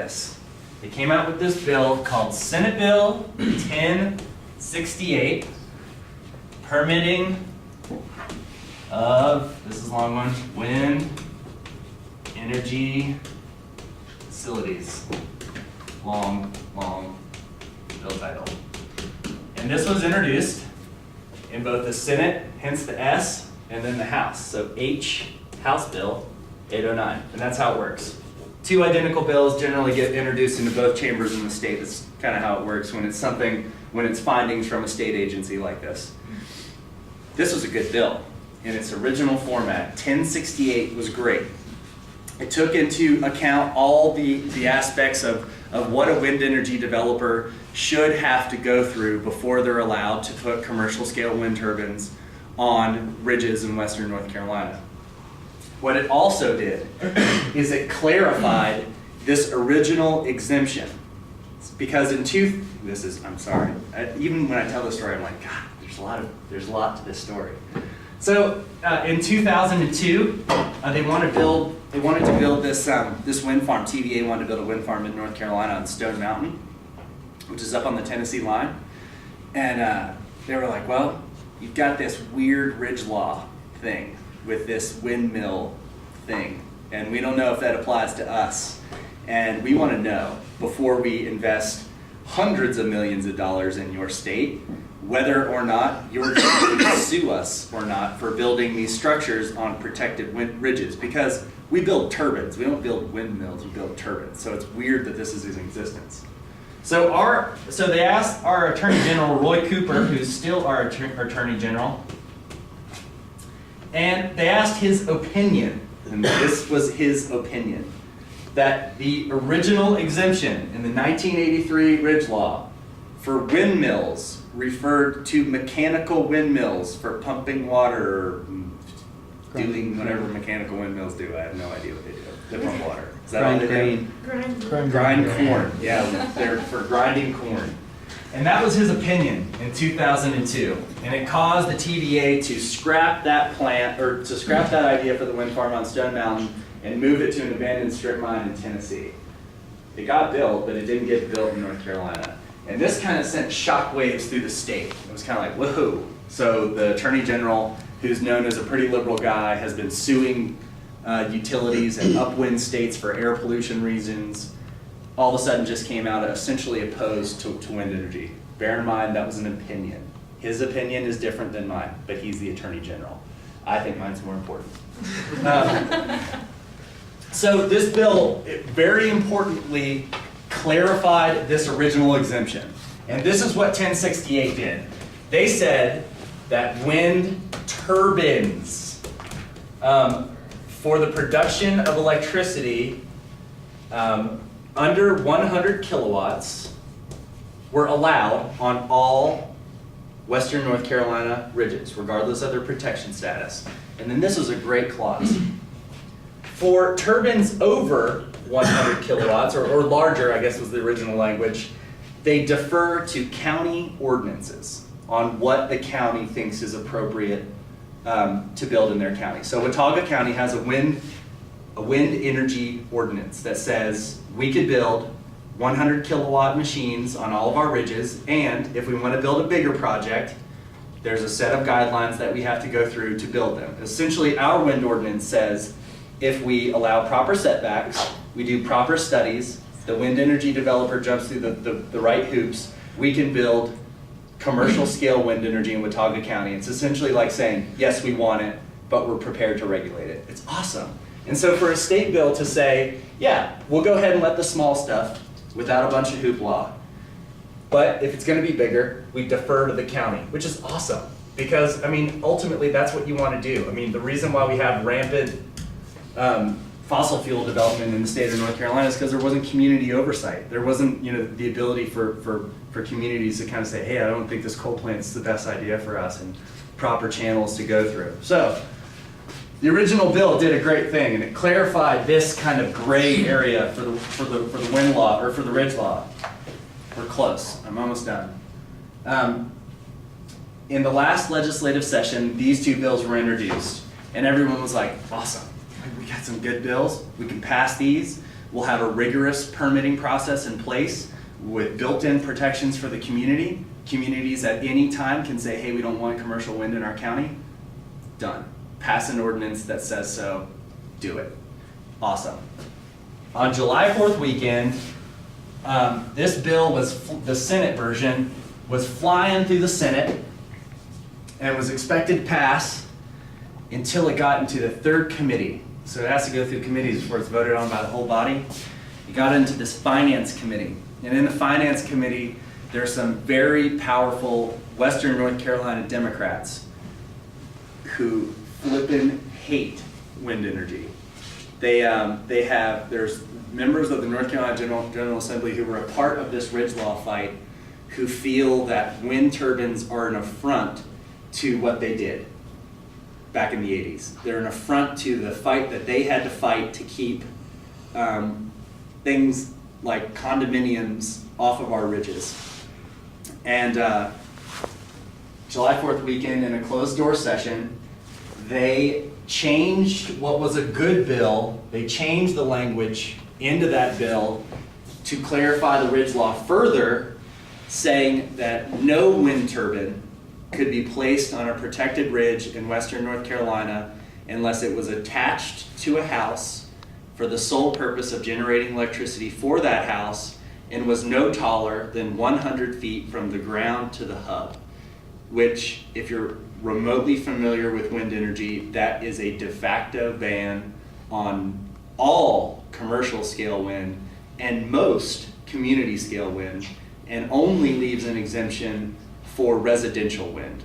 this. They came out with this bill called Senate Bill 1068, permitting of, this is a long one, wind energy facilities. Long bill title. And this was introduced in both the Senate, hence the S, and then the House. So H, House Bill 809, and that's how it works. Two identical bills generally get introduced into both chambers in the state. That's kind of how it works when it's findings from a state agency like this. This was a good bill in its original format. 1068 was great. It took into account all the aspects of what a wind energy developer should have to go through before they're allowed to put commercial scale wind turbines on ridges in western North Carolina. What it also did is it clarified this original exemption. Because I'm sorry, even when I tell this story, I'm like, God, there's a lot to this story. So in 2002, they wanted to build this wind farm. TVA wanted to build a wind farm in North Carolina on Stone Mountain, which is up on the Tennessee line. And they were like, well, you've got this weird ridge law thing with this windmill thing, and we don't know if that applies to us. And we want to know, before we invest hundreds of millions of dollars in your state, whether or not you're going to sue us or not for building these structures on protected ridges. Because we build turbines, we don't build windmills, we build turbines. So it's weird that this is in existence. So they asked our Attorney General, Roy Cooper, who's still our Attorney General, and they asked his opinion, and this was his opinion, that the original exemption in the 1983 Ridge Law for windmills referred to mechanical windmills for pumping water or doing whatever mechanical windmills do. I have no idea what they do. They pump water. Is that all they do? Grind corn. Yeah, they're for grinding corn. And that was his opinion in 2002. And it caused the TVA to scrap that plant, or to scrap that idea for the wind farm on Stone Mountain and move it to an abandoned strip mine in Tennessee. It got built, but it didn't get built in North Carolina. And this kind of sent shockwaves through the state. It was kind of like, whoa. So the Attorney General, who's known as a pretty liberal guy, has been suing utilities and upwind states for air pollution reasons. All of a sudden just came out essentially opposed to wind energy. Bear in mind, that was an opinion. His opinion is different than mine, but he's the Attorney General. I think mine's more important. So this bill, very importantly, clarified this original exemption. And this is what 1068 did. They said that wind turbines for the production of electricity under 100 kilowatts were allowed on all western North Carolina ridges, regardless of their protection status. And then this was a great clause. For turbines over 100 kilowatts, or larger, I guess was the original language, they defer to county ordinances on what the county thinks is appropriate to build in their county. So Watauga County has a wind energy ordinance that says we could build 100 kilowatt machines on all of our ridges, and if we want to build a bigger project, there's a set of guidelines that we have to go through to build them. Essentially, our wind ordinance says if we allow proper setbacks, we do proper studies, the wind energy developer jumps through the right hoops, we can build commercial scale wind energy in Watauga County. It's essentially like saying, yes, we want it, but we're prepared to regulate it. It's awesome. And so for a state bill to say, yeah, we'll go ahead and let the small stuff without a bunch of hoopla, but if it's going to be bigger, we defer to the county, which is awesome. Because, I mean, ultimately that's what you want to do. I mean, the reason why we have rampant fossil fuel development in the state of North Carolina is because there wasn't community oversight. There wasn't, the ability for communities to kind of say, hey, I don't think this coal plant's the best idea for us, and proper channels to go through. So the original bill did a great thing, and it clarified this kind of gray area for the wind law, or for the ridge law. We're close. I'm almost done. In the last legislative session, these two bills were introduced, and everyone was like, awesome. We got some good bills. We can pass these. We'll have a rigorous permitting process in place with built-in protections for the community. Communities at any time can say, hey, we don't want commercial wind in our county. Done. Pass an ordinance that says so. Do it. Awesome. On July 4th weekend, this bill the Senate version was flying through the Senate and was expected to pass until it got into the third committee. So it has to go through committees before it's voted on by the whole body. It got into this finance committee. And in the finance committee, there's some very powerful Western North Carolina Democrats who flippin' hate wind energy. There's members of the North Carolina General Assembly who were a part of this Ridge Law fight who feel that wind turbines are an affront to what they did back in the 80s. They're an affront to the fight that they had to fight to keep things like condominiums off of our ridges. And July 4th weekend, in a closed door session, they changed what was a good bill. They changed the language into that bill to clarify the Ridge Law further, saying that no wind turbine could be placed on a protected ridge in Western North Carolina unless it was attached to a house for the sole purpose of generating electricity for that house and was no taller than 100 feet from the ground to the hub, which, if you're remotely familiar with wind energy, that is a de facto ban on all commercial scale wind and most community scale wind, and only leaves an exemption for residential wind.